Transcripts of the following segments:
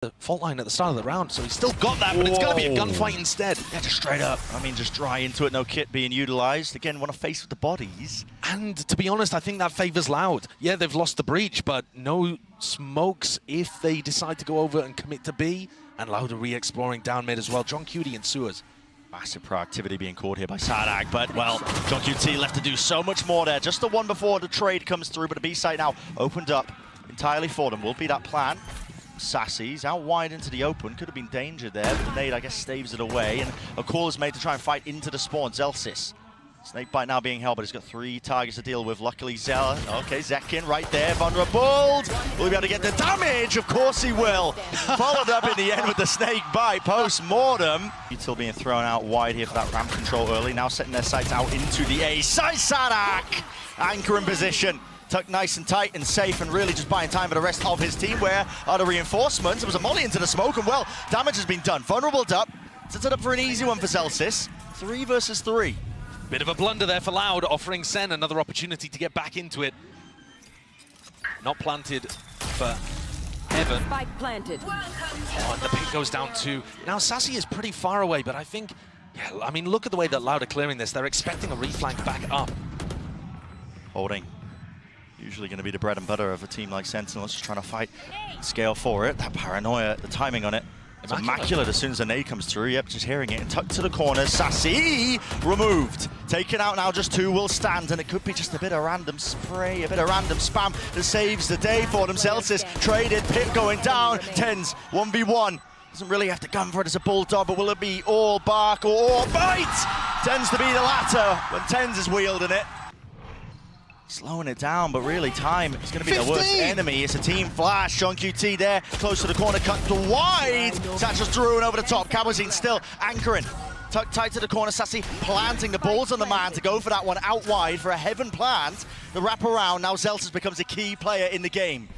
the fault line at the start of the round, so he's still got that, but it's going to be a gunfight instead. Yeah, just straight up. I mean, just dry into it, no kit being utilized. Again, want to face with the bodies. And to be honest, I think that favors Loud. Yeah, they've lost the breach, but no smokes if they decide to go over and commit to B. And Loud are re-exploring down mid as well. John Cutie and Sewers. Massive proactivity being caught here by Sadak, but, well, John QT left to do so much more there. Just the one before the trade comes through, but the B site now opened up entirely for them. Will be that plan. Sassy's out wide into the open. Could have been danger there, but the nade, I guess, staves it away. And a call is made to try and fight into the spawn. Zelsis. Snakebite now being held, but he's got 3 targets to deal with. Luckily, Zella. Okay, Zekin right there. Vulnerable. Will he be able to get the damage? Of course he will. Followed up in the end with the snakebite post-mortem. Util being thrown out wide here for that ramp control early. Now setting their sights out into the A. Sadak! Anchor in position. Tucked nice and tight and safe, and really just buying time for the rest of his team. Where are the reinforcements? There was a molly into the smoke, and well, damage has been done. Vulnerable up. Sets it up for an easy one for Zelsis. 3 versus 3. Bit of a blunder there for Loud, offering Sen another opportunity to get back into it. Not planted for Evan. Spike planted. Oh, and the pick goes down to... Now, Sassy is pretty far away, but I think... Yeah, I mean, look at the way that Loud are clearing this. They're expecting a reflank back up. Holding. Usually going to be the bread and butter of a team like Sentinels, just trying to fight, scale for it. That paranoia, the timing on it. It's immaculate as soon as the nade comes through. Yep, just hearing it and tucked to the corner. Sassy removed. Taken out now, just 2 will stand, and it could be just a bit of random spray, a bit of random spam that saves the day for them. Celsius traded, pit going down. Tens, 1v1. Doesn't really have to gun for it as a bulldog, but will it be all bark or all bite? Tends to be the latter when Tens is wielding it. Slowing it down, but really time is going to be 15. The worst enemy. It's a team flash. John QT there, close to the corner, cut to wide. Satchel's through and over the top. Cabazine still anchoring. Tucked tight to the corner. Sassy planting the balls on the man to go for that one out wide for a heaven plant. The wrap around. Now Zelsis becomes a key player in the game.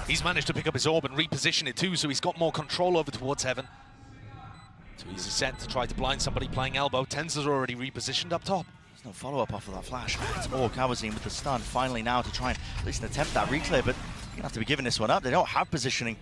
He's managed to pick up his orb and reposition it too, so he's got more control over towards heaven. Too easy set to try to blind somebody playing elbow. Tens is already repositioned up top. No follow-up off of that flash. It's all Cabazine with the stun finally now to try and at least attempt that reclear, but you're gonna have to be giving this one up. They don't have positioning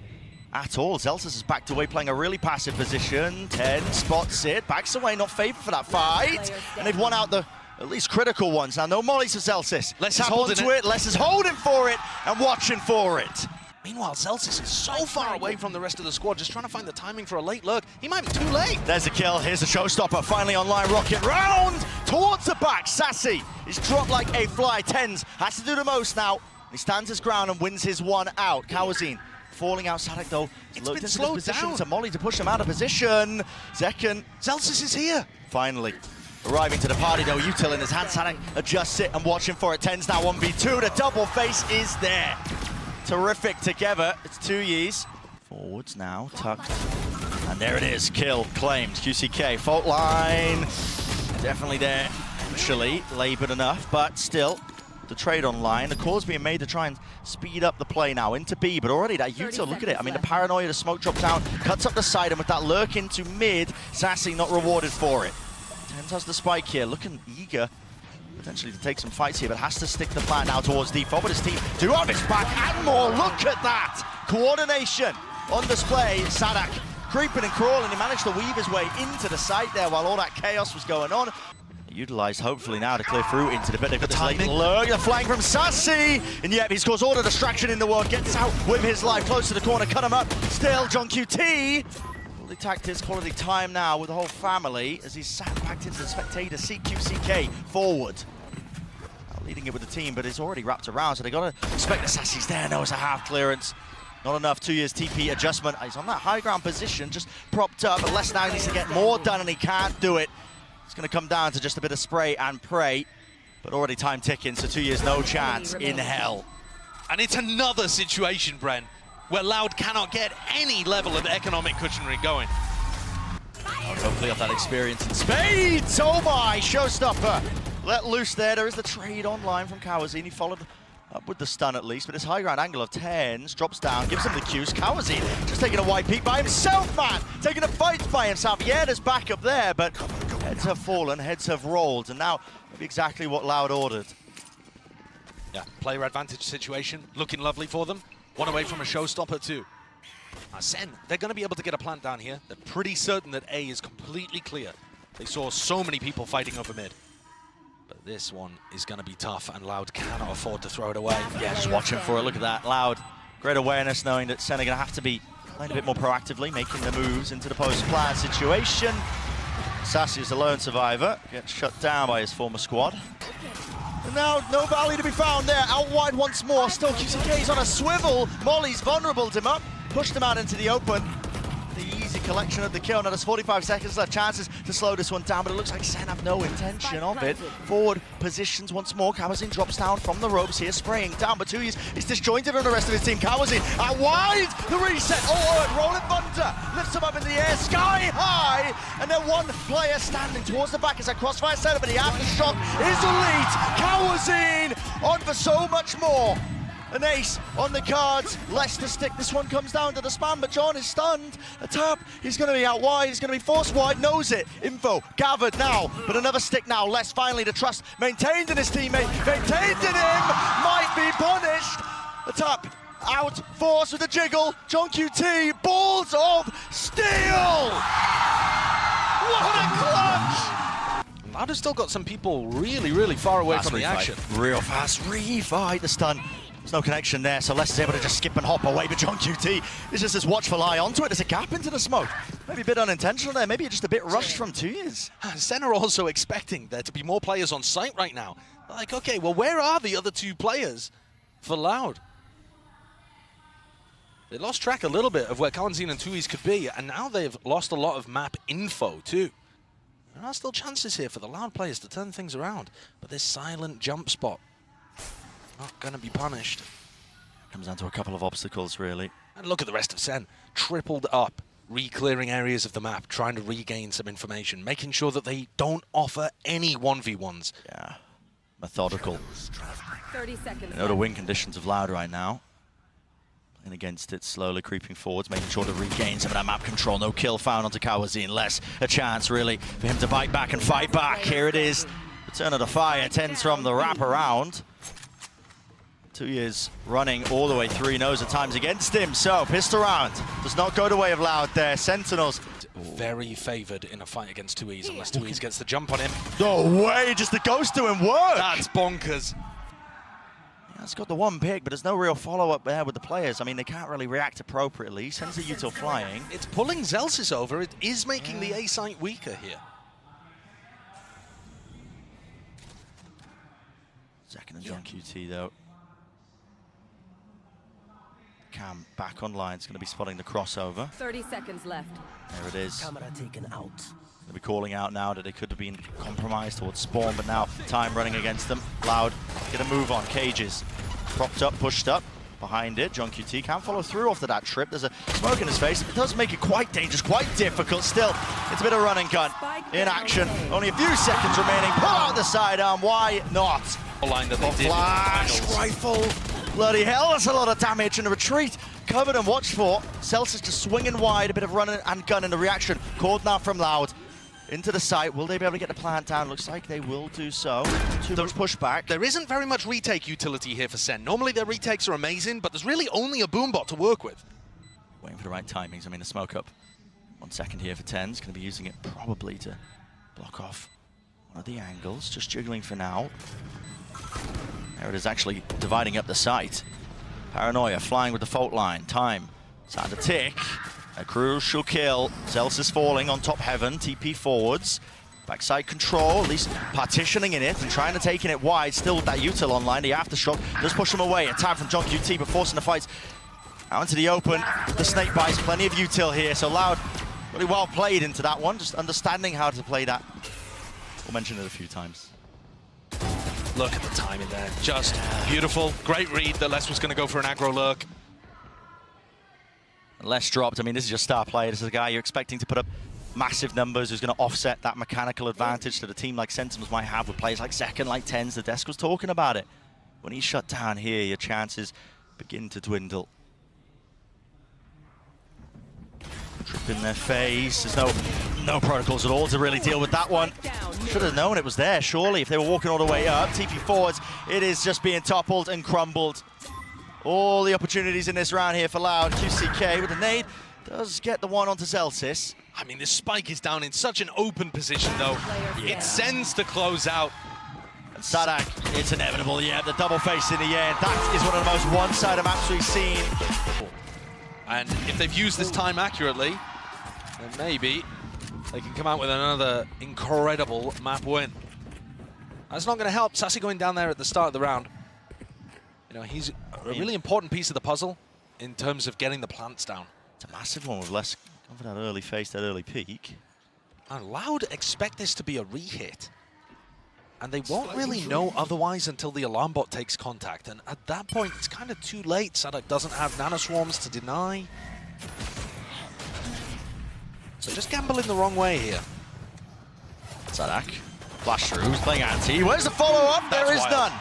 at all. Zelsis is backed away, playing a really passive position. 10 spots it, backs away, not favored for that fight. And they've won out the at least critical ones. Now no mollies for Zelsis. Les is holding it. Les is holding for it and watching for it. Meanwhile, Zelsis is so far away from the rest of the squad, just trying to find the timing for a late lurk. He might be too late. There's a kill. Here's a showstopper. Finally online. Rocket round towards the back. Sassy is dropped like a fly. Tens has to do the most now. He stands his ground and wins his one out. Kawazine falling out. Sadak, though, it's been slowed down. To Molly to push him out of position. Zekin. Zelsis is here. Finally. Arriving to the party, though. Util in his hand. Sadak adjusts it and watching for it. Tens now 1v2. The double face is there. Terrific together. It's 2 years. Forwards now, tucked. And there it is. Kill claimed. QCK. Fault line. Definitely there. Actually, labored enough, but still. The trade online. The call's being made to try and speed up the play now into B, but already that Util, look at it. I mean, the paranoia, the smoke drops down, cuts up the side, and with that lurk into mid, Sassy not rewarded for it. Tens has the spike here, looking eager potentially to take some fights here, but has to stick the plan now towards default. But his team do have his back and more. Look at that! Coordination on display. Sadak creeping and crawling. He managed to weave his way into the site there while all that chaos was going on. Utilised hopefully now to clear through into the bit. They've got this late lurk, the flank from Sassy, and yet he's caused all the distraction in the world. Gets out with his life, close to the corner, cut him up. Still, John QT. Quality tactics, quality time now with the whole family as he's sat back into the spectator. CQCK forward. Now leading it with the team, but it's already wrapped around, so they got to expect the Sassy's there. No, it's a half clearance. Not enough. 2 years TP adjustment. He's on that high ground position, just propped up, but Les now needs to get more done, and he can't do it. It's going to come down to just a bit of spray and pray, but already time ticking, so 2 years, no chance in hell. And it's another situation, Brent, where Loud cannot get any level of economic cushionry going. Hopefully have that experience in spades. Oh my, showstopper. Let loose there. There is the trade online from Kawazine. He followed up with the stun at least, but his high ground angle of 10s drops down, gives him the cues. Kawazine just taking a white peek by himself, man. Taking a fight by himself. Yeah, there's back up there, but heads have fallen, heads have rolled, and now maybe exactly what Loud ordered. Yeah, player advantage situation, looking lovely for them. One away from a showstopper too. Sen, they're going to be able to get a plant down here. They're pretty certain that A is completely clear. They saw so many people fighting over mid. But this one is going to be tough, and Loud cannot afford to throw it away. Yeah, just watching for it. Look at that. Loud. Great awareness, knowing that Sen are going to have to be playing a bit more proactively, making the moves into the post-plan situation. Sassy is the lone survivor. Gets shut down by his former squad. And now, no Valley to be found there. Out wide once more. Still QCK's on a swivel. Molly's vulnerable him up. Pushed him out into the open. The easy collection of the kill. Now there's 45 seconds left. Chances to slow this one down, but it looks like Sen have no intention of it. Forward positions once more. Kawazin drops down from the ropes here, spraying down, but Tui's is disjointed from the rest of his team. Kawazin out wide. The reset. Oh, and Rolling Thunder lifts him up in the air, sky high. And then one player standing towards the back as a crossfire setup, but the aftershock is elite. Kawazin on for so much more. An ace on the cards, less to stick. This one comes down to the spam, but John is stunned. A tap, he's going to be out wide, he's going to be forced wide, knows it. Info gathered now, but another stick now. Less finally to trust, maintained in his teammate, maintained in him, might be punished. A tap, out, force with a jiggle. John QT, balls of steel! What a clutch! Loud has still got some people really far away from the action. Real fast refight, the stun. There's no connection there, so Les is able to just skip and hop away, but John QT is just this watchful eye onto it. There's a gap into the smoke. Maybe a bit unintentional there, maybe just a bit rushed from Tuyas. Sen are also expecting there to be more players on site right now. They're like, okay, well, where are the other two players for Loud? They lost track a little bit of where Kawazin and Tuyas could be, and now they've lost a lot of map info too. There are still chances here for the Loud players to turn things around, but this silent jump spot, not going to be punished. Comes down to a couple of obstacles, really. And look at the rest of Sen. Tripled up, re-clearing areas of the map, trying to regain some information, making sure that they don't offer any 1v1s. Yeah, methodical. 30 seconds. You know the win conditions of Loud right now. Playing against it, slowly creeping forwards, making sure to regain some of that map control. No kill found onto Kawazin. Less a chance, really, for him to bite back and fight back. Here it is. Return of the fire, 10s from the wraparound. Tuyas running all the way through, knows the time's against him, so pistol round does not go the way of Loud there. Sentinels very favoured in a fight against Tuyas unless Tuyas gets the jump on him. No way, just the ghost to him work. That's bonkers. Yeah, it's got the one pick, but there's no real follow-up there with the players. I mean, they can't really react appropriately. He sends the util flying. It's pulling Zelsis over. It is making the A site weaker here. Second and John QT, though. Cam back online. It's going to be spotting the crossover. 30 seconds left. There it is. Camera taken out. They'll be calling out now that they could have been compromised towards spawn, but now time running against them. Loud, get a move on. Cages propped up, pushed up. Behind it, John QT can't follow through after that trip. There's a smoke in his face. It does make it quite dangerous, quite difficult. Still, it's a bit of run and gun in action. Only a few seconds remaining. Pull out the sidearm. Why not? Line that they did Flash rifle. Bloody hell, that's a lot of damage in the retreat. Covered and watched for. Celsius just swinging wide. A bit of run and gun in the reaction. Called now from Loud. Into the site. Will they be able to get the plant down? Looks like they will do so. Too much pushback. There isn't very much retake utility here for Sen. Normally their retakes are amazing, but there's really only a boombot to work with. Waiting for the right timings. I mean, the smoke up. 1 second here for 10's. Going to be using it probably to block off one of the angles. Just jiggling for now. There it is, actually dividing up the site. Paranoia flying with the fault line. Time. Time to tick. A crucial kill. Zelsis falling on top heaven. TP forwards. Backside control, at least partitioning in it and trying to take it wide. Still with that util online. The aftershock does push him away. A tag from John QT, but forcing the fights out into the open. The snake bites, plenty of util here. So Loud, really well played into that one. Just understanding how to play that. We'll mention it a few times. Look at the timing there. Just beautiful. Great read that Les was going to go for an aggro lurk. Les dropped. I mean, this is your star player. This is a guy you're expecting to put up massive numbers, who's going to offset that mechanical advantage that a team like Sentinels might have with players like Second, like 10's. The desk was talking about it. When he's shut down here, your chances begin to dwindle. Trip in their face. There's no protocols at all to really deal with that one. Should have known it was there, surely, if they were walking all the way up. TP forwards, it is just being toppled and crumbled. all the opportunities in this round here for Loud. QCK with a nade does get the one onto Zelsis. I mean, this spike is down in such an open position, though. It sends to close out. And Sadak, it's inevitable, yeah, the double face in the air. That is one of the most one-sided maps we've seen. And if they've used this time accurately, then maybe they can come out with another incredible map win. That's not going to help. Sassy going down there at the start of the round. You know, he's a really important piece of the puzzle in terms of getting the plants down. It's a massive one with less for that early face, that early peak. And Loud expect this to be a re-hit. And they won't really know otherwise until the alarm bot takes contact. And at that point, it's kind of too late. Sadak doesn't have nanoswarms to deny. So just gambling the wrong way here. Sadak, flash through, he's playing anti. Where's the follow-up? There is none.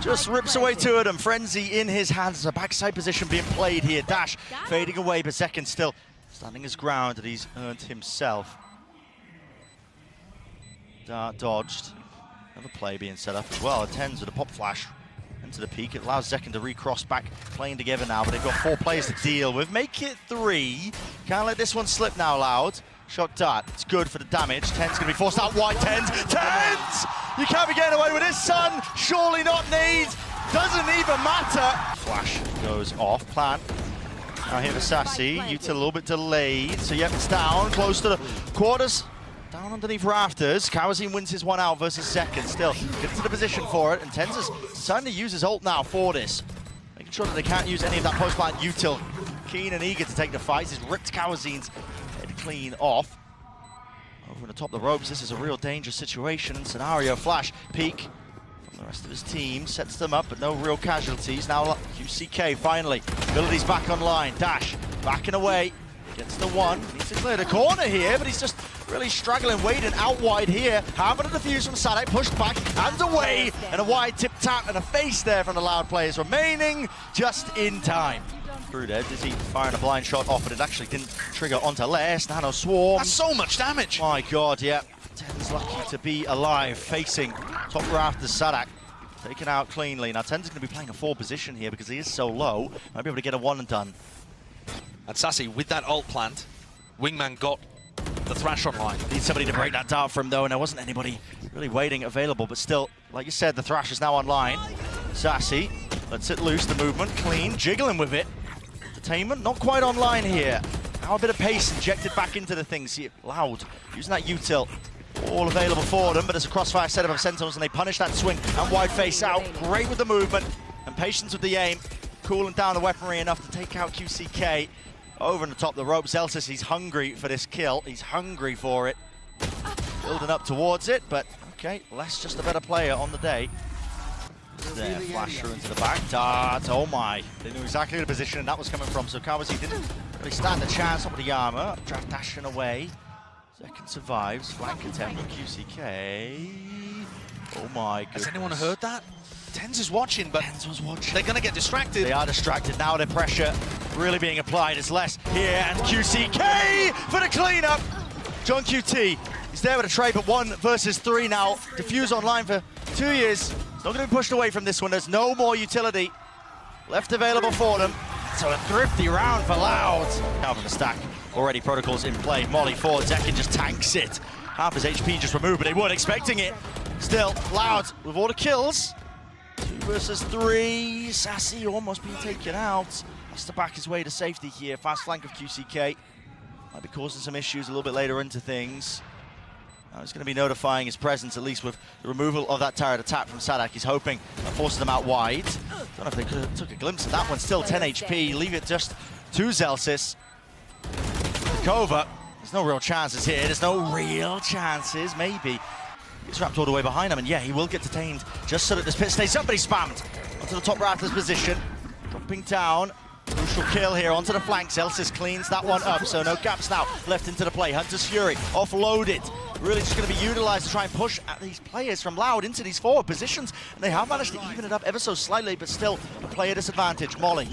Just rips away two of them. Frenzy in his hands. A backside position being played here. Dash fading away, but Second still standing his ground that he's earned himself. Dart dodged. Another play being set up as well. Attends with a pop flash into the peak. It allows Second to recross back, playing together now, but they've got 4 players to deal with. Make it 3. Can't let this one slip now, Loud. Shot dart, it's good for the damage. Ten's gonna be forced out wide. Tens! You can't be getting away with this, son! Surely not needs. Doesn't even matter. Flash goes off, plant. Now here for Sassy, Util a little bit delayed. So yep, it's down, close to the quarters. Down underneath rafters. Kawazine wins his one out versus Second. Still, gets to the position for it, and Tens is starting to use his ult now for this. Making sure that they can't use any of that post-plant. Util, keen and eager to take the fight. He's ripped Kawazine's head clean off. Over the top of the ropes, this is a real dangerous situation. Scenario, flash, peek from the rest of his team. Sets them up, but no real casualties. Now QCK finally. Abilities back online. Dash, backing away. Gets the one. Needs to clear the corner here, but he's just really struggling, waiting out wide here. Having a defuse from Sadak, pushed back and away, and a wide tip tap and a face there from the Loud players, remaining just in time. Through there, Dizzy firing a blind shot off, but it actually didn't trigger onto Les. Nano Swarm. That's so much damage. My God, yeah. Ten's lucky to be alive, facing top rafters Sadak. Taken out cleanly. Now Ten's going to be playing a 4 position here because he is so low. Might be able to get a 1 and done. And Sassy, with that ult plant, Wingman got the Thrash online. Need somebody to break that dart for him, though, and there wasn't anybody really waiting available. But still, like you said, the Thrash is now online. Sassy lets it loose, the movement, clean, jiggling with it. Entertainment, not quite online here. Now a bit of pace injected back into the things. See it Loud, using that util. All available for them, but it's a crossfire setup of Sentinels, and they punish that swing and wide face out. Great with the movement and patience with the aim. Cooling down the weaponry enough to take out QCK. Over on the top of the rope, Zelsis, he's hungry for this kill. He's hungry for it. Building up towards it, but okay, Les just a better player on the day. There, flash through into the back. Dart, oh my. They knew exactly the position that was coming from, so Kawazine didn't really stand a chance up with the armor. Draft dashing away. Second survives. Flank attempt from QCK. Oh my goodness. Has anyone heard that? Tens is watching, but Tens was watching. They're going to get distracted. They are distracted now. Their pressure really being applied. It's Les here, and QCK for the cleanup. John QT, he's there with a trade, but 1 versus 3 now. Diffuse online for 2 years. It's not going to be pushed away from this one. There's no more utility left available for them. So a thrifty round for Loud. Out from the stack. Already protocols in play. Molly forward. Zekin just tanks it. Half his HP just removed, but they weren't expecting it. Still, Loud with all the kills. 2 versus 3. Sassy almost being taken out. Has to back his way to safety here. Fast flank of QCK. Might be causing some issues a little bit later into things. Now he's going to be notifying his presence, at least with the removal of that turret attack from Sadak. He's hoping that forces them out wide. Don't know if they could have took a glimpse of that one. Still 10 HP. Leave it just to Zelsis. Kova. There's no real chances here. There's no real chances. Maybe. He's wrapped all the way behind him, and yeah, he will get detained just so that this pit stays. Somebody spammed onto the top rafters position. Dropping down. Crucial kill here onto the flank. Zelsis cleans that one up, so no gaps now left into the play. Hunter's Fury offloaded. Really just going to be utilized to try and push at these players from Loud into these forward positions. And they have managed to even it up ever so slightly, but still a player disadvantage. Molly,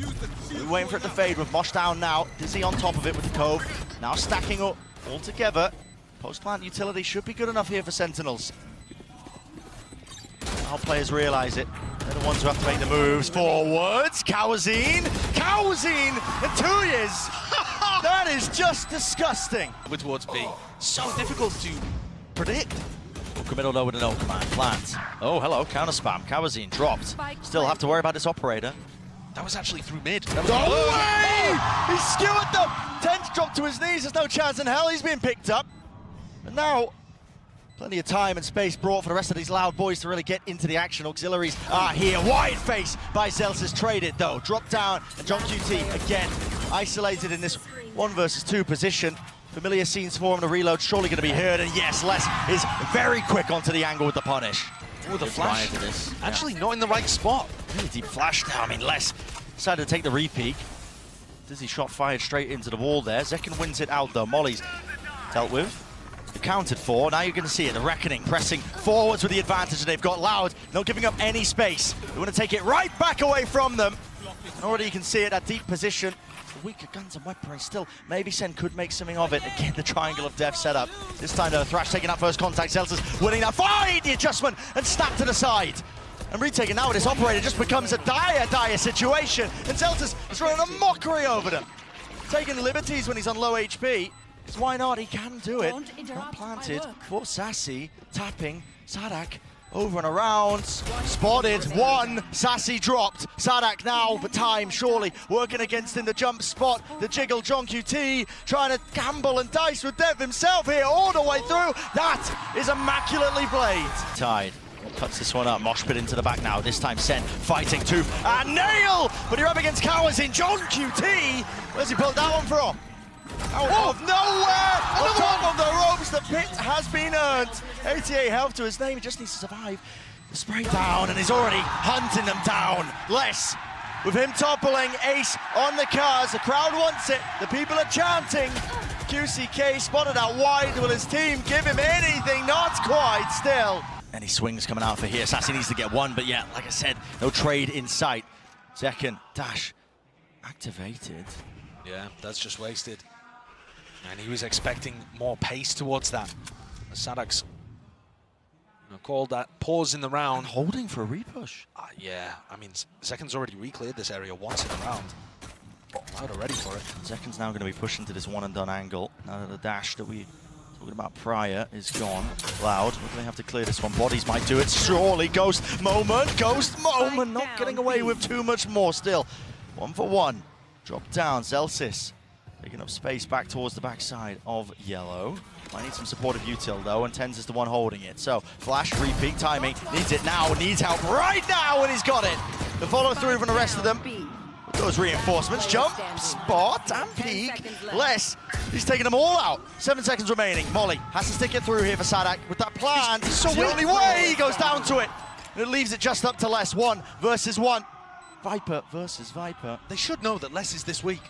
we're waiting for it to fade with Mosh down now. Dizzy on top of it with the Cove. Now stacking up all together. Post-plant utility should be good enough here for Sentinels. Now players realize it. They're the the ones who have to make the moves. Forwards, Kawazine in 2 years. That is just disgusting. Over towards B. So difficult to predict. Middle though with an no command. Plant. Oh, hello, counter spam. Kawazine dropped. Still have to worry about this operator. That was actually through mid. No way! He skewered them! Ten's dropped to his knees, there's no chance in hell he's being picked up. And now, plenty of time and space brought for the rest of these Loud boys to really get into the action. Auxiliaries are here. Wide face by Zelsis, traded though. Drop down, and John QT again isolated in this 1 versus 2 position. Familiar scenes for him, the reload surely going to be heard, and yes, Les is very quick onto the angle with the punish. Oh, the flash. Actually not in the right spot. Really deep flash now. I mean, Les decided to take the re-peek. Dizzy shot fired straight into the wall there. Zekken wins it out though. Molly's dealt with. Accounted for. Now you're going to see it. The Reckoning pressing forwards with the advantage that they've got. Loud, not giving up any space. They want to take it right back away from them. Already you can see it, that deep position. The weaker guns and weaponry still. Maybe Sen could make something of it. Again, the triangle of death set up. This time though, Thrash taking that first contact. Zelsis winning that fight. The adjustment and snap to the side. And retaking now with this operator just becomes a dire situation. And Zelsis is running a mockery over them. Taking liberties when he's on low HP. Because why not? He can do it. Not planted for Sassy. Tapping. Sadak over and around. Spotted. One. Sassy dropped. Sadak now, but time surely working against him. The jump spot. The jiggle. John QT trying to gamble and dice with Dev himself here all the way through. That is immaculately played. Tied. Cuts this one up. Mosh pit into the back now. This time Sen fighting tooth and nail. But you're up against Kawazine. John QT. Where's he pulled that one from? Out of nowhere! On top of the ropes, the pit has been earned. 88 health to his name, he just needs to survive. The spray down, and he's already hunting them down. Les, with him toppling, Ace on the cars. The crowd wants it, the people are chanting. QCK spotted out wide. Will his team give him anything? Not quite, still. Any swings coming out for here. Sassy needs to get one, but yeah, like I said, no trade in sight. Second dash activated. Yeah, that's just wasted. And he was expecting more pace towards that. Sadak's called that pause in the round. And holding for a repush. Yeah, I mean, Zekken's already re-cleared this area once in the round. Loud are ready for it. Zekken's now going to be pushing to this one and done angle. Now that the dash that we talking about prior is gone. Loud, we're going to have to clear this one. Bodies might do it. Surely, Ghost moment. Not getting away with too much more still. 1 for 1. Drop down, Zelsis. Taking up space back towards the backside of Yellow. Might need some supportive util though, and Tens is the one holding it. So, flash, repeat, timing, needs it now, needs help right now, and he's got it. The follow through from the rest of them. With those reinforcements, jump, spot, and peek. Les, he's taking them all out. 7 seconds remaining. Molly has to stick it through here for Sadak with that plan. It's the only way he goes down to it. And it leaves it just up to Les. 1 versus 1. Viper versus Viper. They should know that Les is this week.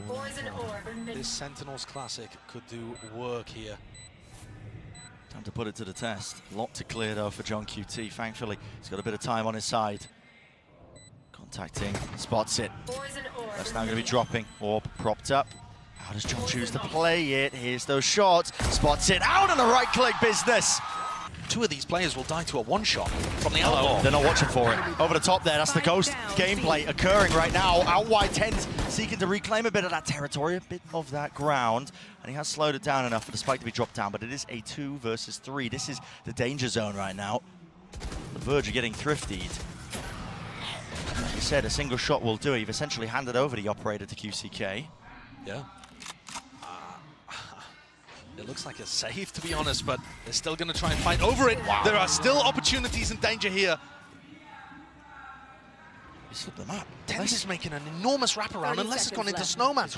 Cool. This Sentinels Classic could do work here. Time to put it to the test. A lot to clear though for John QT. Thankfully, he's got a bit of time on his side. Contacting, spots it. That's now going to be dropping. Orb propped up. How does John choose to play it? Here's those shots. Spots it out on the right click business. 2 of these players will die to a one-shot from the elbow. They're not watching for it. Over the top there, that's the Ghost gameplay occurring right now. Out wide, Tens seeking to reclaim a bit of that territory, a bit of that ground. And he has slowed it down enough for the spike to be dropped down, but it is a 2 versus 3. This is the danger zone right now. The verge of getting thriftied. Like you said, a single shot will do it. You've essentially handed over the operator to QCK. Yeah. It looks like a save, to be honest, but they're still going to try and fight over it. Wow. There are still opportunities and danger here. You slip them up. Tens is making an enormous wraparound, and Les has gone into Snowman.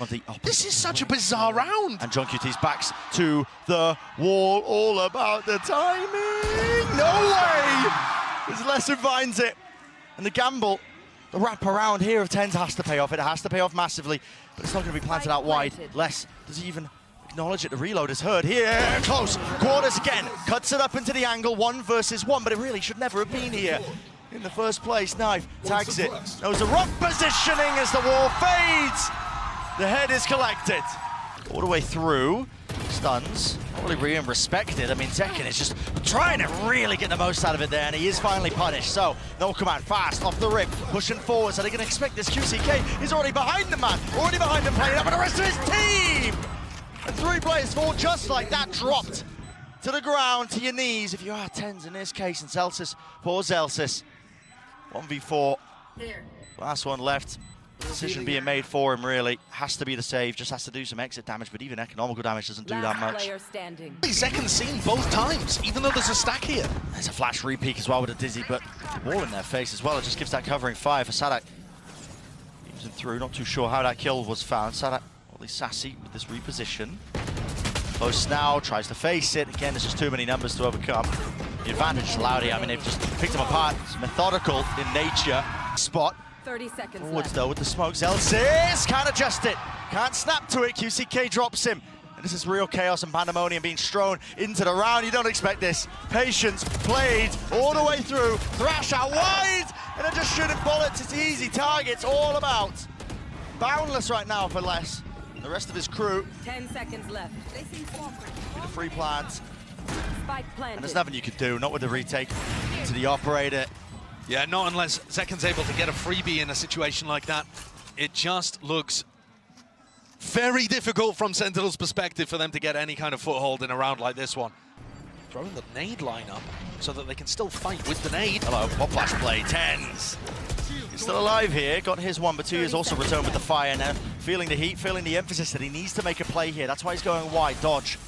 This is such a bizarre round. And John QT's backs to the wall, all about the timing. No way! As Les finds it. And the gamble, the wraparound here of Tens has to pay off. It has to pay off massively, but it's not going to be planted out wide. Les, does he even acknowledge it? The reload is heard here. Close quarters again. Cuts it up into the angle. 1 versus 1, but it really should never have been here in the first place. Knife tags it. There was a rock positioning as the wall fades. The head is collected. All the way through. Stuns. Not really being respected. I mean, Zekken is just trying to really get the most out of it there, and he is finally punished. So, no command, fast, off the rip, pushing forwards. Are they going to expect this? QCK is already behind the man, already behind him, playing up with the rest of his team! And 3 players fall just like that, dropped to the ground, to your knees, if you are TenZ in this case, and Celsius, poor Celsius. 1v4, last one left. Decision being made for him, really. Has to be the save, just has to do some exit damage, but even economical damage doesn't do that much. Zekken's seen both times, even though there's a stack here. There's a flash repeat as well with a Dizzy, but wall in their face as well. It just gives that covering fire for Sadak. Beams him through, not too sure how that kill was found. Sadak, at least sassy with this reposition. Close now, tries to face it. Again, there's just too many numbers to overcome. The advantage is LOUD. I mean, they've just picked them apart. It's methodical in nature. Spot. 30 seconds Forwards left. though with the smoke. Zelsis can't adjust it. Can't snap to it. QCK drops him. And this is real chaos and pandemonium being strewn into the round. You don't expect this. Patience played all the way through. Thrash out wide. And they're just shooting bullets. It's easy targets all about. Boundless right now for Les. The rest of his crew. 10 seconds left. The free plants. Spike planted. And there's nothing you could do. Not with the retake to the operator. Yeah, not unless Zekken's able to get a freebie in a situation like that. It just looks very difficult from Sentinel's perspective for them to get any kind of foothold in a round like this one. Throwing the nade lineup so that they can still fight with the nade. Hello, pop flash play, TenZ. He's still alive here, got his one, but 2 years also returned with the fire now. Feeling the heat, feeling the emphasis that he needs to make a play here. That's why he's going wide, dodge.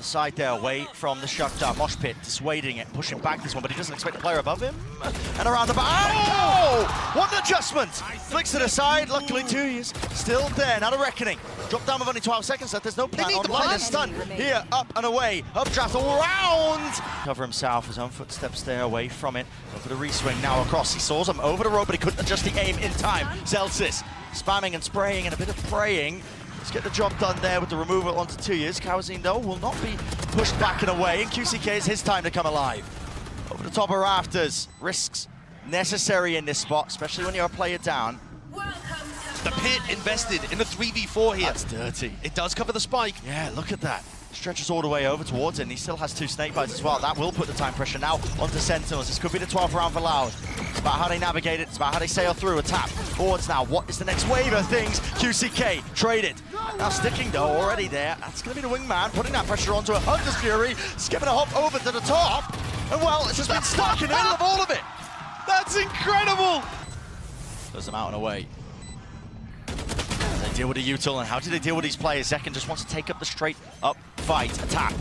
Side there, away from the shutdown. Mosh pit, dissuading it, pushing back this one, but he doesn't expect a player above him. And around the back. Oh! What an adjustment! Flicks to the side, luckily 2 years still there. Now the reckoning. Drop down with only 12 seconds left. There's no plan online. They're stunned. Here, up and away. Updraft all round. Cover himself, his own footsteps there, away from it. Go for the reswing now across. He saws him over the road, but he couldn't adjust the aim in time. Zelsis spamming and spraying and a bit of praying. Let's get the job done there with the removal onto 2 years. Kawazine, though, will not be pushed back and away, and QCK is his time to come alive. Over the top of rafters. Risks necessary in this spot, especially when you're a player down. The pit invested in a 3v4 here. That's dirty. It does cover the spike. Yeah, look at that. Stretches all the way over towards it, and he still has 2 snake bites as well. That will put the time pressure now onto Sentinels. This could be the 12th round for LOUD. It's about how they navigate it. It's about how they sail through a tap. Forwards now. What is the next wave of things? QCK, trade it. Now sticking though, already there. That's going to be the wingman, putting that pressure onto a Hunter's Fury, skipping a hop over to the top. And well, it's just been stuck in the middle of all of it. That's incredible! Does them out and away. They deal with the util, and how do they deal with these players? Zekken just wants to take up the straight up fight, attack.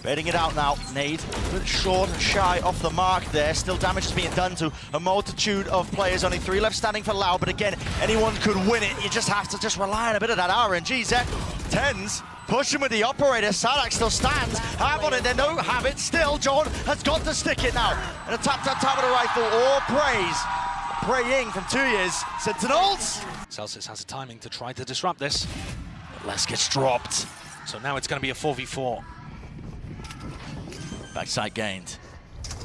Baiting it out now, nade, a bit short and shy off the mark there. Still damage is being done to a multitude of players. Only 3 left standing for LOUD, but again, anyone could win it. You just have to rely on a bit of that RNG. TenZ pushing with the operator. Sadak still stands. Have on it, they don't have it. Still, John has got to stick it now. And a tap with the rifle, all praise. Praying from 2 years. Sentinels. Celsius has the timing to try to disrupt this. But Les gets dropped. So now it's going to be a 4v4. Backside gained.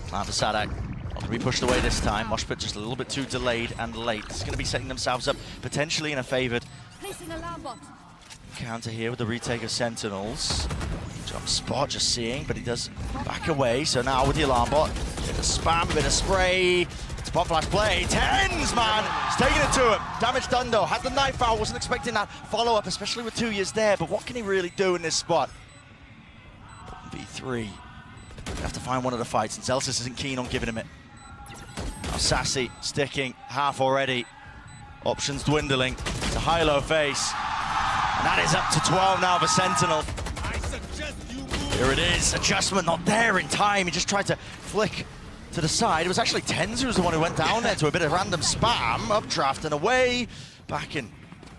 Plan for Sadak. Not going to be pushed away this time. Mosh pit just a little bit too delayed and late. This is going to be setting themselves up potentially in a favoured counter here with the retake of Sentinels. Jump spot, just seeing, but he does back away. So now with the alarm bot, bit of spam, bit of spray. It's pop flash play. TenZ, man, he's taking it to him. Damage done though. Had the knife out. Wasn't expecting that follow up, especially with 2 years there. But what can he really do in this spot? V3. Have to find one of the fights, and Zelsis isn't keen on giving him it. Now Sassy sticking half already. Options dwindling. It's a high-low face. And that is up to 12 now for Sentinel. Here it is. Adjustment not there in time. He just tried to flick to the side. It was actually TenZ who was the one who went down there to a bit of random spam. Updraft and away. Back in.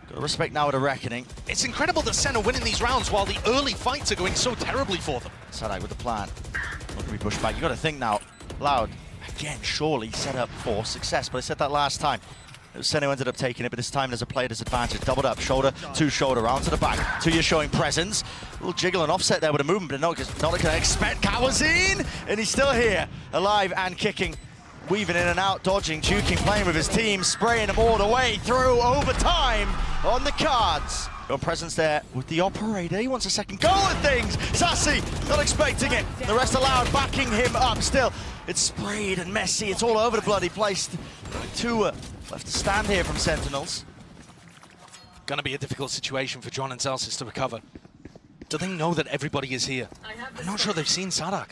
Got to respect now with a reckoning. It's incredible that Sen are winning these rounds while the early fights are going so terribly for them. Sadak with the plan. Not going to be pushed back. You got to think now. LOUD, again, surely set up for success. But I said that last time. It was Sen who ended up taking it, but this time there's a player disadvantage. Doubled up, shoulder to shoulder, round to the back. 2 years showing presence. A little jiggle and offset there with a movement, but not going to expect Kawazine. And he's still here, alive and kicking. Weaving in and out, dodging, juking, playing with his team, spraying them all the way through overtime. on the cards. Your presence there with the operator. He wants a second go at things. Sassy, not expecting it. The rest of LOUD backing him up still. It's sprayed and messy. It's all over the bloody place. Two left to stand here from Sentinels. Gonna be a difficult situation for John and Celsius to recover. Do they know that everybody is here? I'm not sure they've seen Sadak.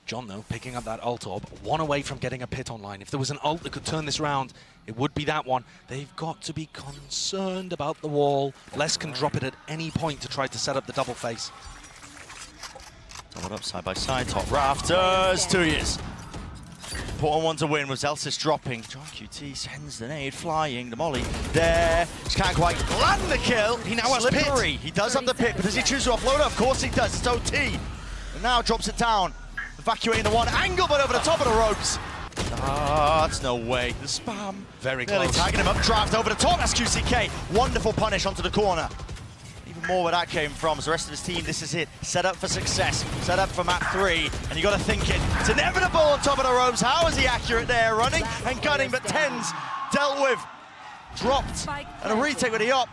John, though, picking up that ult orb, one away from getting a pit online. If there was an ult that could turn this round, it would be that one. They've got to be concerned about the wall. Les can drop it at any point to try to set up the double face. Doubled up side by side, top rafters, 2 years. Important one to win was Elsis dropping. John QT sends the nade flying, the molly there. Just can't quite land the kill. He now has pit. He does have the pit, but does he choose to offload it? Of course he does, it's OT. And now drops it down. Evacuating the one angle, but over the top of the ropes. Ah, that's no way. The spam. Very Nearly close. tagging him up, draft over the top. That's QCK. Wonderful punish onto the corner. Even more where that came from. As the rest of his team, this is it. Set up for success. Set up for map 3. And you got to think it. It's inevitable on top of the ropes. How is he accurate there? Running and gunning, but Tens dealt with. Dropped. And a retake with the op.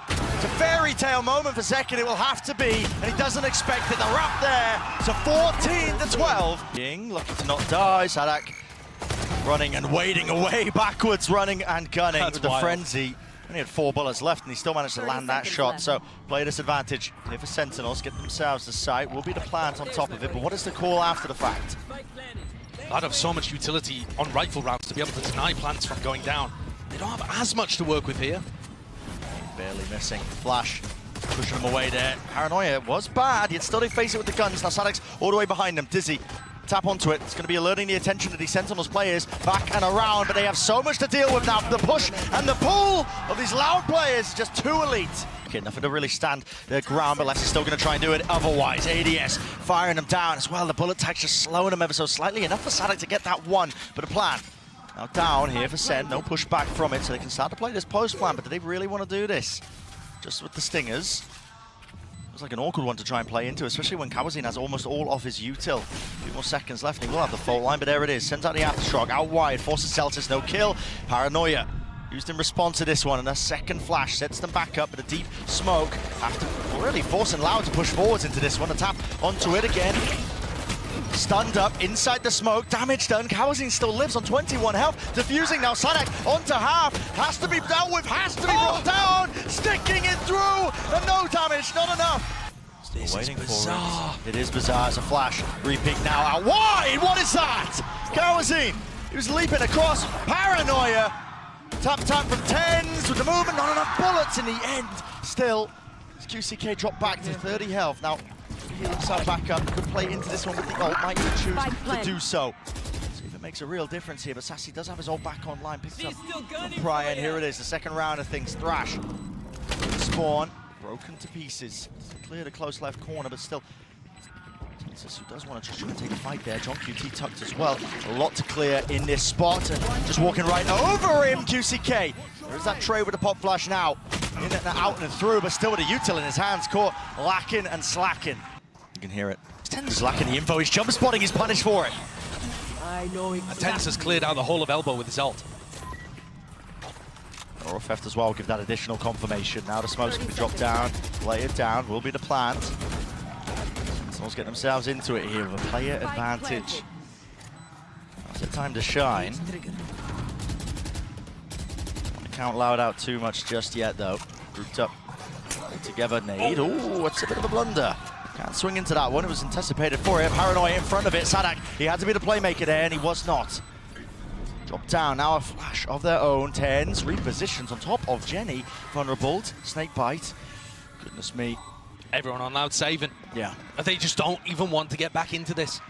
It's a fairy tale moment for second, it will have to be, and he doesn't expect it. The wrap there, so 14-12. King looking to not die, Sadak running and wading away, backwards, running and gunning. That's with the wild. frenzy. Only had 4 bullets left, and he still managed to 30 land that seconds shot, left. so play disadvantage here for Sentinels, get themselves the site. Will be the plant on top of it, but what is the call after the fact? I'd have so much utility on rifle rounds to be able to deny plants from going down. They don't have as much to work with here. Barely missing. Flash pushing him away there. Paranoia was bad, yet still they face it with the guns. Now Sadak's all the way behind them. Dizzy, tap onto it. It's going to be alerting the attention of these Sentinels players back and around, but they have so much to deal with now. The push and the pull of these LOUD players, just too elite. Okay, nothing to really stand their ground, but Les is still going to try and do it otherwise. ADS firing them down as well. The bullet tag's just slowing them ever so slightly. Enough for Sadak to get that one, but a plan. Now down here for Sen, no pushback from it, so they can start to play this post plan, but do they really want to do this? Just with the stingers. It's like an awkward one to try and play into, especially when Kawazin has almost all of his util. A few more seconds left, and he will have the fault line, but there it is. Sends out the aftershock, out wide, forces Celsius, no kill. Paranoia used in response to this one, and a second flash sets them back up with a deep smoke after really forcing LOUD to push forwards into this one. A tap onto it again. Stunned up inside the smoke, damage done. Kawazin still lives on 21 health. Diffusing now, Sadak onto half. Has to be dealt with, has to be brought down. Sticking it through, and no damage, not enough. This is bizarre. It is bizarre, it's a flash. Repeat now out wide, what is that? Kawazin, he was leaping across. Paranoia. Tap from Tens with the movement, not enough bullets in the end. Still, QCK dropped back to 30 health. Now, heal himself back up, could play into this one with the ult, might even choose to do so. See if it makes a real difference here, but Sassy does have his ult back online, picks up from Pryor, and here it is, the second round of things. Thrash, spawn, broken to pieces. Clear the close left corner, but still, Texas, who does want to just try and take a fight there. John QT tucked as well. A lot to clear in this spot, and just walking right over him, QCK. There's that tray with the pop flash now. In and out and through, but still with a util in his hands, caught lacking and slacking. You can hear it. He's lacking the info, he's jump spotting, he's punished for it. I know exactly. Tens has cleared out the whole of elbow with his ult. Or theft as well, give that additional confirmation. Now the smoke's going to be dropped down, lay it down, will be the plant. Someone's getting themselves into it here with a player advantage. Now's the time to shine. Count LOUD out too much just yet though. Grouped up together, nade. Ooh, it's a bit of a blunder. Can't swing into that one, it was anticipated for him. Paranoia in front of it, Sadak, he had to be the playmaker there and he was not. Drop down, now a flash of their own. Tens, repositions on top of Jenny. Vulnerable, snake bite. Goodness me. Everyone on LOUD saving. Yeah. They just don't even want to get back into this.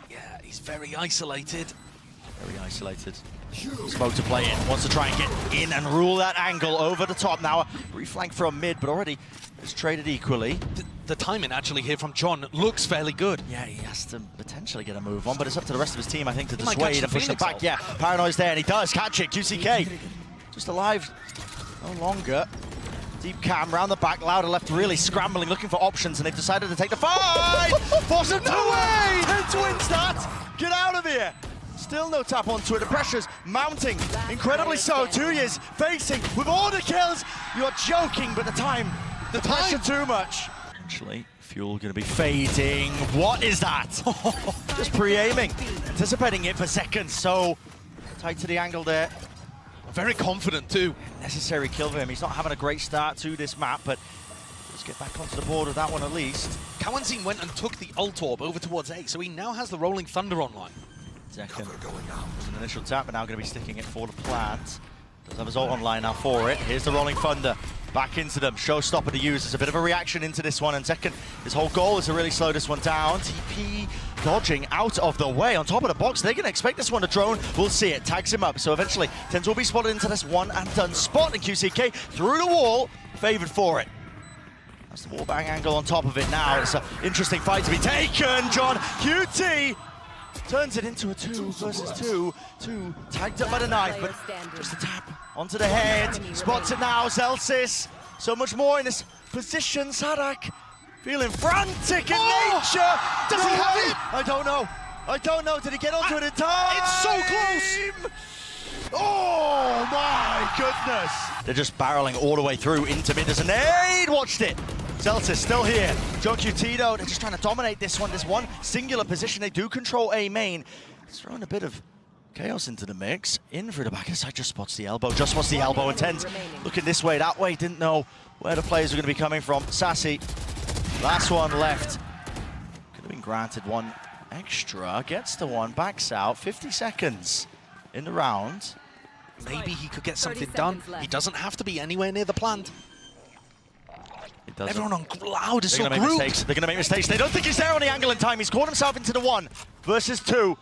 Yeah, he's very isolated. Very isolated. Smoke to play in, wants to try and get in and rule that angle over the top. Now a reflank from mid, but already it's traded equally. The timing actually here from John looks fairly good. Yeah, he has to potentially get a move on, but it's up to the rest of his team, I think, to He might dissuade catch and the push them Phoenix back. ult. Yeah, Paranoia's there, and he does catch it. QCK just alive no longer. Deep cam round the back, LOUD are left really scrambling, looking for options, and they've decided to take the fight! Force him to win! 10 to win stats! Get out of here! Still no tap onto it. The pressure's mounting, incredibly so. 2 years facing with all the kills. You're joking, but the pressure too much. Actually, fuel gonna be fading. What is that? Just pre-aiming, anticipating it for seconds. So tight to the angle there. Very confident too. Necessary kill for him. He's not having a great start to this map, but let's get back onto the board with that one at least. Kawanzin went and took the ult orb over towards A, so he now has the Rolling Thunder online. Second was an initial tap, but now going to be sticking it for the plant. Does have his ult online now for it. Here's the Rolling Thunder. Back into them. Showstopper to use. There's a bit of a reaction into this one. And second, his whole goal is to really slow this one down. TP dodging out of the way. On top of the box, they're going to expect this one to drone. We'll see it. Tags him up. So eventually, Tens will be spotted into this one and done spot. And QCK through the wall, favored for it. That's the wallbang angle on top of it now. It's an interesting fight to be taken. John QT turns it into a 2 versus 2. 2 tagged up by the knife, but just a tap onto the head. Spots it now, Zelsis. So much more in this position. Sadak feeling frantic in nature. Does he have it? I don't know. I don't know. Did he get onto it in time? It's so close. Oh my goodness. They're just barreling all the way through into mid. There's an aid. Watched it. Zelsis still here. John QT though, they're just trying to dominate this one singular position. They do control A main. It's throwing a bit of chaos into the mix. In through the back of the side, just spots the elbow, and Tens looking this way, that way, didn't know where the players were going to be coming from. Sassy, last one left. Could have been granted one extra, gets the one, backs out, 50 seconds in the round. Maybe he could get something done. He doesn't have to be anywhere near the plant. Everyone on Loud is so grouped. They're going to make mistakes. They don't think he's there on the angle in time. He's caught himself into the 1 versus 2.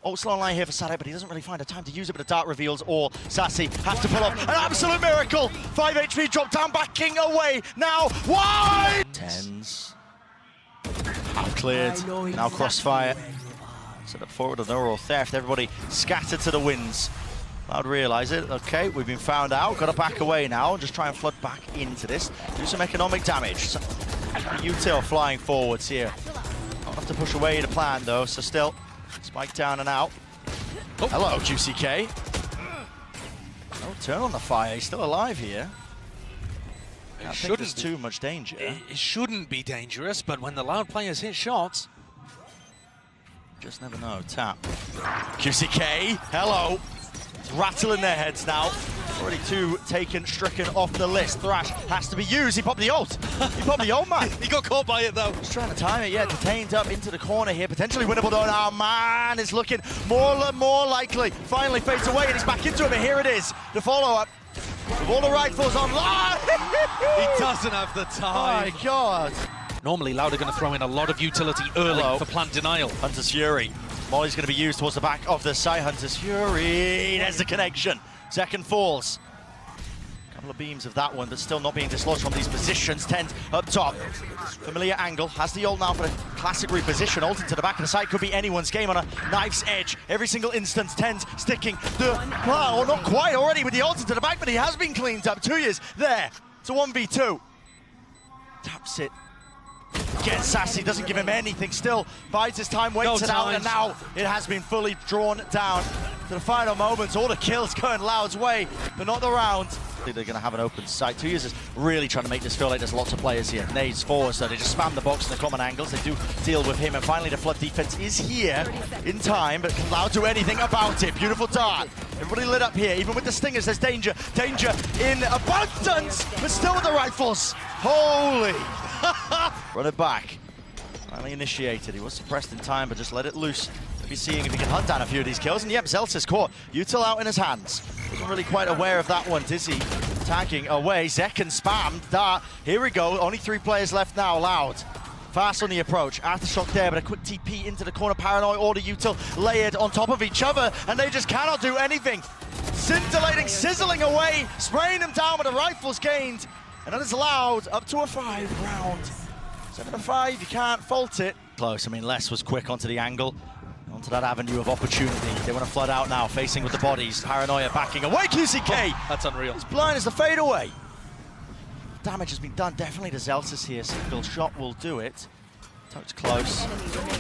Also online here for Sadak, but he doesn't really find a time to use it, but the dart reveals all. Sassy has to pull off an absolute miracle. 5 HP drop down, backing away. Now, wide! Tens. Half cleared. Now crossfire. Set up forward, a no-roll theft. Everybody scattered to the winds. Loud realise it. Okay, we've been found out. Got to back away now and just try and flood back into this. Do some economic damage. So, util flying forwards here. Don't have to push away the plan though, so still. Spike down and out. Oh. Hello, QCK. No turn on the fire. He's still alive here. I think there's too much danger. It shouldn't be dangerous, but when the Loud players hit shots, just never know. Tap. QCK. Hello. It's rattling their heads now. Already 2 taken, stricken off the list. Thrash has to be used. He popped the ult. He popped the ult, man. He got caught by it, though. Just trying to time it, yeah. Detained up into the corner here. Potentially winnable, though. Now, man, it's looking more likely. Finally fades away, and he's back into it, but here it is. The follow-up. With all the rifles online. He doesn't have the time. My God. Normally, Loud are going to throw in a lot of utility early for plant denial. Hunter's Fury. Molly's going to be used towards the back of the side. Hunter's Fury. There's the connection. Second falls. Couple of beams of that one, but still not being dislodged from these positions. Tens up top. Familiar angle. Has the ult now for a classic reposition. Ult into the back of the side. Could be anyone's game on a knife's edge. Every single instance. Tens sticking the... Well, not quite already with the ult into the back, but he has been cleaned up. 2 years there. It's a 1v2. Taps it. Gets Sassy, doesn't give him anything, still bides his time, waits it out, and now it has been fully drawn down to the final moments. All the kills going Loud's way, but not the round. They're going to have an open sight. 2 years is really trying to make this feel like there's lots of players here. Nades forward, so they just spam the box in the common angles. They do deal with him, and finally the flood defense is here in time, but can Loud do anything about it? Beautiful dart. Everybody lit up here, even with the stingers, there's danger. Danger in abundance, but still with the rifles. Holy! Run it back. Finally initiated. He was suppressed in time, but just let it loose. Maybe seeing if he can hunt down a few of these kills. And yep, Zelsis caught. Util out in his hands. Wasn't really quite aware of that one, Dizzy tagging away. Zekken spammed. Dart. Here we go. Only 3 players left now. Loud. Fast on the approach. Aftershock there, but a quick TP into the corner. Paranoid order Util layered on top of each other, and they just cannot do anything. Scintillating, sizzling away, spraying them down with the rifles gained. And that is Loud up to a 5 round. 7-5, you can't fault it. Close, I mean, Les was quick onto the angle, onto that avenue of opportunity. They want to flood out now, facing with the bodies. Paranoia backing away, QCK! Oh, that's unreal. As blind as the fadeaway. Damage has been done, definitely to Zelsis here. Single shot will do it. Tucked close.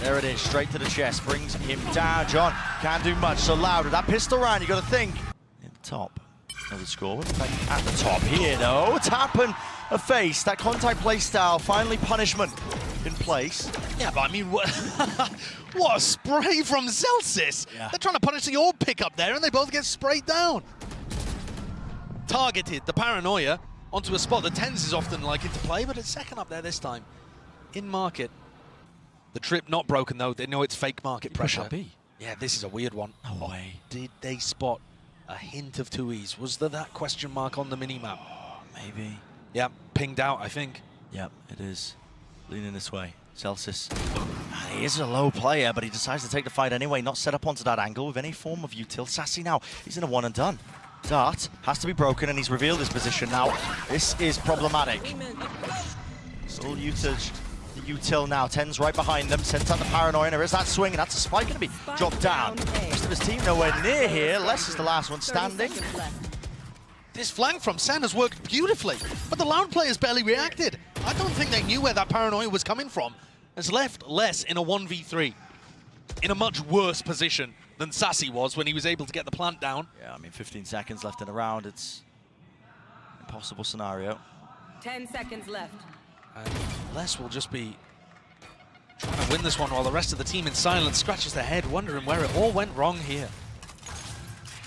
There it is, straight to the chest. Brings him down. John can't do much. So Loud with that pistol round, you got to think. In the top. Another score. At the top here, though. Tap and a face. That contact play style. Finally, punishment in place. Yeah, but I mean, what a spray from Celsius. Yeah. They're trying to punish the orb pick up there, and they both get sprayed down. Targeted the paranoia onto a spot that Tens is often liking to play, but it's second up there this time. In market. The trip not broken, though. They know it's fake market pressure. B. Yeah, this is a weird one. No way. Did they spot a hint of 2Es? Was there that question mark on the minimap? Maybe. Yeah, pinged out, I think. Yep, it is. Leaning this way. Celsius. He is a low player, but he decides to take the fight anyway, not set up onto that angle with any form of util. Sassy now, he's in a one and done. Dart has to be broken, and he's revealed his position now. This is problematic. Still usage. The util now. Tens right behind them. Sent out the paranoia, and there is that swing, and that's a spike going to be dropped down. Rest of his team nowhere near here. Les is the last one standing. This flank from Sen has worked beautifully, but the Loud players barely reacted. I don't think they knew where that paranoia was coming from. Has left Les in a 1v3 in a much worse position than Sassy was when he was able to get the plant down. Yeah, I mean, 15 seconds left in the round. It's an impossible scenario. 10 seconds left. And Les will just be trying to win this one while the rest of the team in silence scratches their head, wondering where it all went wrong here.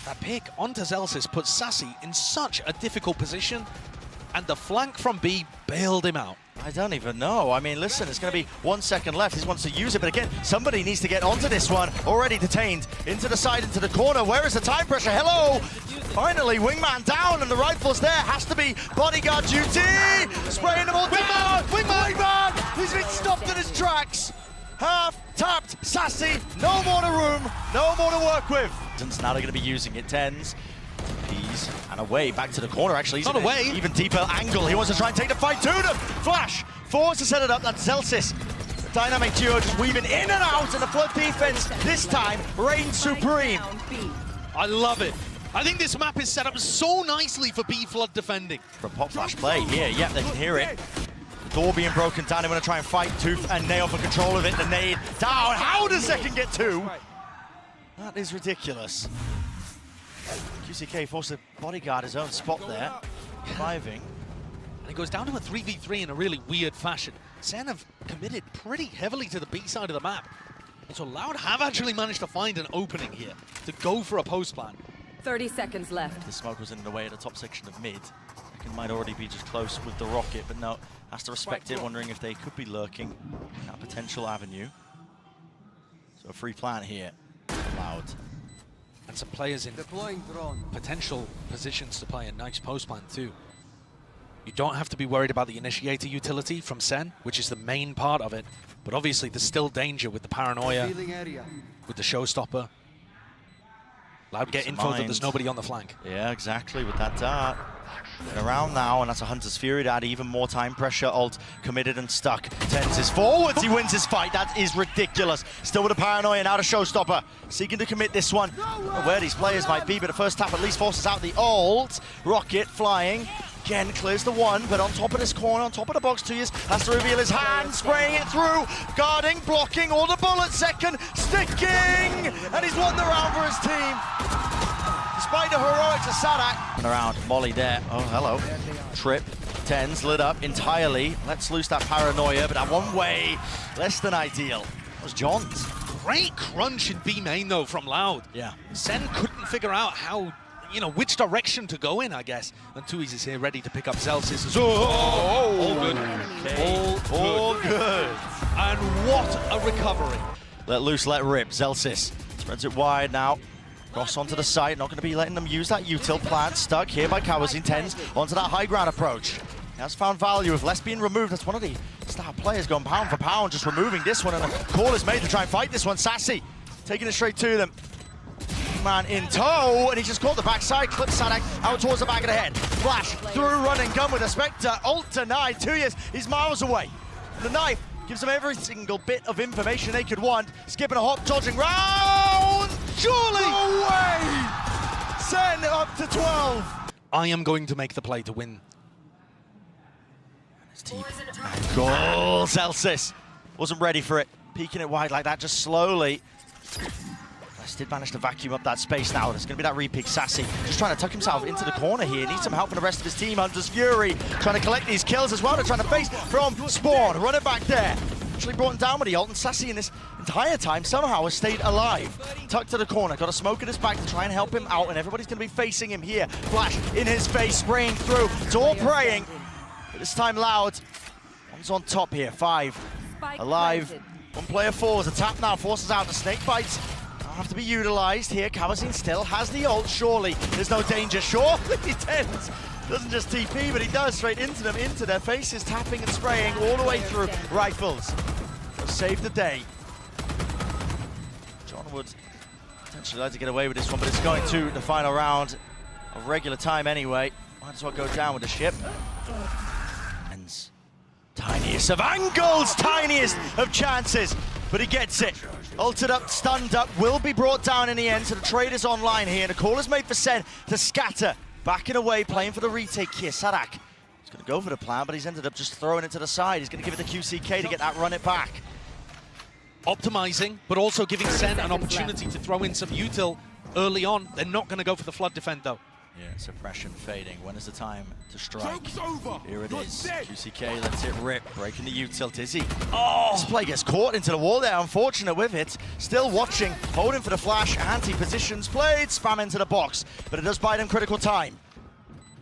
That pick onto Celsius puts Sassy in such a difficult position, and the flank from B bailed him out. I don't even know. I mean, listen, it's going to be 1 second left. He wants to use it, but again, somebody needs to get onto this one. Already detained. Into the side, into the corner. Where is the time pressure? Hello! Finally, wingman down, and the rifle's there. Has to be bodyguard duty! Spraying them all down! Wingman! He's been stopped in his tracks! Half tapped, Sassy, no more to room, no more to work with. Now they're going to be using it, Tens. Peas and away, back to the corner actually. He's not in away. An even deeper angle. He wants to try and take the fight to them. Flash, forwards to set it up, that's Celsius. The dynamic duo just weaving in and out, and the flood defense this time reigns supreme. I love it. I think this map is set up so nicely for B flood defending. For a pop flash play here, yep, they can hear it. Door being broken down, they want to try and fight Tooth and Nail for control of it. The nade down. How does Second get two? That is ridiculous. QCK forced to bodyguard his own spot there. Reviving. And it goes down to a 3v3 in a really weird fashion. Sen have committed pretty heavily to the B side of the map. And so Loud have actually managed to find an opening here to go for a post plan. 30 seconds left. The smoke was in the way at the top section of mid. It might already be just close with the rocket, but no, has to respect it, wondering if they could be lurking in that potential avenue. So a free plant here. Loud. And some players in potential positions to play a nice post plan too. You don't have to be worried about the initiator utility from Sen, which is the main part of it. But obviously there's still danger with the paranoia, with the showstopper. Loud get info that there's nobody on the flank. Yeah, exactly, with that dart. Getting around now, and that's a Hunter's Fury to add even more time pressure. Ult committed and stuck. Tens is forwards, he wins his fight. That is ridiculous. Still with a paranoia, now to showstopper. Seeking to commit this one. I don't know where these players might be, but the first tap at least forces out the ult. Rocket flying. Again, clears the one, but on top of this corner, on top of the box, 2 years, has to reveal his hand, spraying it through, guarding, blocking, all the bullets, second, sticking, and he's won the round for his team. Despite the heroics of Sadak. And around, Molly there, oh, hello. Trip, Tens lit up entirely, lets loose that paranoia, but that one way, less than ideal. That was John's. Great crunch in B main though from Loud. Yeah. Sen couldn't figure out how, which direction to go in, I guess. And 2Es is here ready to pick up Celsius. All good. Okay. All good. And what a recovery. Let loose, let rip. Celsius spreads it wide now. Cross onto the side, not going to be letting them use that util plant. Stuck here by Kawazin. Tens onto that high ground approach. He has found value with less being removed. That's one of the star players going pound for pound, just removing this one. And a call is made to try and fight this one. Sassy taking it straight to them. Man in tow, and he just caught the backside, clips Sadak out towards the back of the head. Flash through, run and gun with a Spectre. Ult denied, 2 years, he's miles away. The knife gives them every single bit of information they could want. Skipping a hop, dodging round. Surely! No way! Sen up to 12. I am going to make the play to win. It's deep. Goal, Celsius. wasn't ready for it. Peeking it wide like that, just slowly. Let's did manage to vacuum up that space now. There's going to be that re-pick. Sassy just trying to tuck himself into the corner here. Needs some help from the rest of his team. Hunter's Fury trying to collect these kills as well. They're trying to face from Spawn. Run it back there. Actually brought him down with the ult, and Sassy in this entire time somehow has stayed alive. Tucked to the corner, got a smoke at his back to try and help him out, and everybody's going to be facing him here. Flash in his face, spraying through. Door praying. But this time Loud. One's on top here. 5 alive. One player falls. A tap now forces out the snake bites. Have to be utilized here. Kawazin still has the ult. Surely there's no danger. Surely he tends. Doesn't just TP, but he does straight into them, into their faces, tapping and spraying all the way through. Rifles. Save the day. John would potentially like to get away with this one, but it's going to the final round of regular time anyway. Might as well go down with the ship. Ends. Tiniest of angles, tiniest of chances, but he gets it. Ulted up, stunned up, will be brought down in the end, so the trade is online here, and a call is made for Sen to scatter. Backing away, playing for the retake here. Sadak is going to go for the plan, but he's ended up just throwing it to the side. He's going to give it to QCK to get that run it back. Optimizing, but also giving Sen an opportunity to throw in some util early on. They're not going to go for the flood defend, though. Yeah, suppression fading. When is the time to strike? Here it is. QCK lets it rip, breaking the util. Dizzy. Oh! This play gets caught into the wall there. Unfortunate with it. Still watching, holding for the flash. Anti-positions played. Spam into the box, but it does buy them critical time.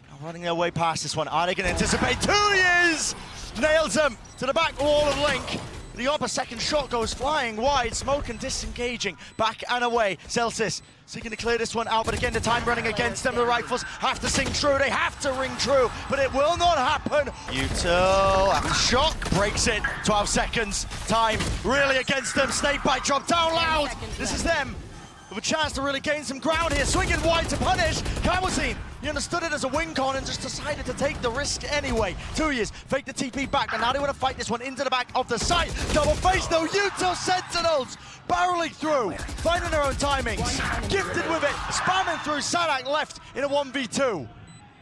Now running their way past this one. Are they going to anticipate? 2 years! Nails them to the back wall of Link. The upper second shot goes flying wide, smoke and disengaging, back and away. Celsius seeking to clear this one out, but again the time running against them. The rifles have to sing true, they have to ring true, but it will not happen. Util after shock breaks it. 12 seconds, time really against them. Snakebite drop down Loud. This is them with a chance to really gain some ground here. Swinging wide to punish. Kawazin, he understood it as a wing con and just decided to take the risk anyway. 2 years, fake the TP back, and now they want to fight this one into the back of the site. Double face, no Util Sentinels barreling through, finding their own timings. Gifted with it, spamming through. Sadak left in a 1v2.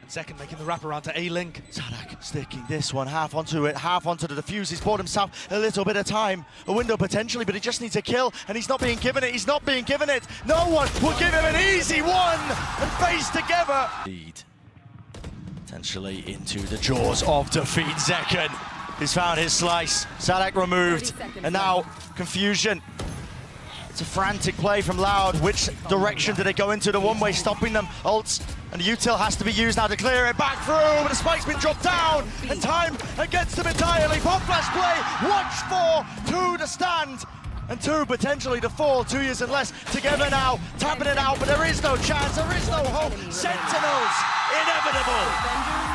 Second making the wraparound to A-Link. Sadak sticking this one half onto it, half onto the defuse. He's bought himself a little bit of time, a window potentially, but he just needs a kill, and he's not being given it. He's not being given it. No one will give him an easy one, and face together. Lead potentially into the jaws of defeat. Zekken has found his slice. Sadak removed, and now confusion. It's a frantic play from Loud. Which direction do they go into? The one-way stopping them. Ults. And the util has to be used now to clear it back through, but the spike's been dropped down, and time against them entirely. Pop flash play, watch for 2 to stand, and 2 potentially to fall. 2 years and less together now, tapping it out, but there is no chance, there is no hope. Sentinels, inevitable.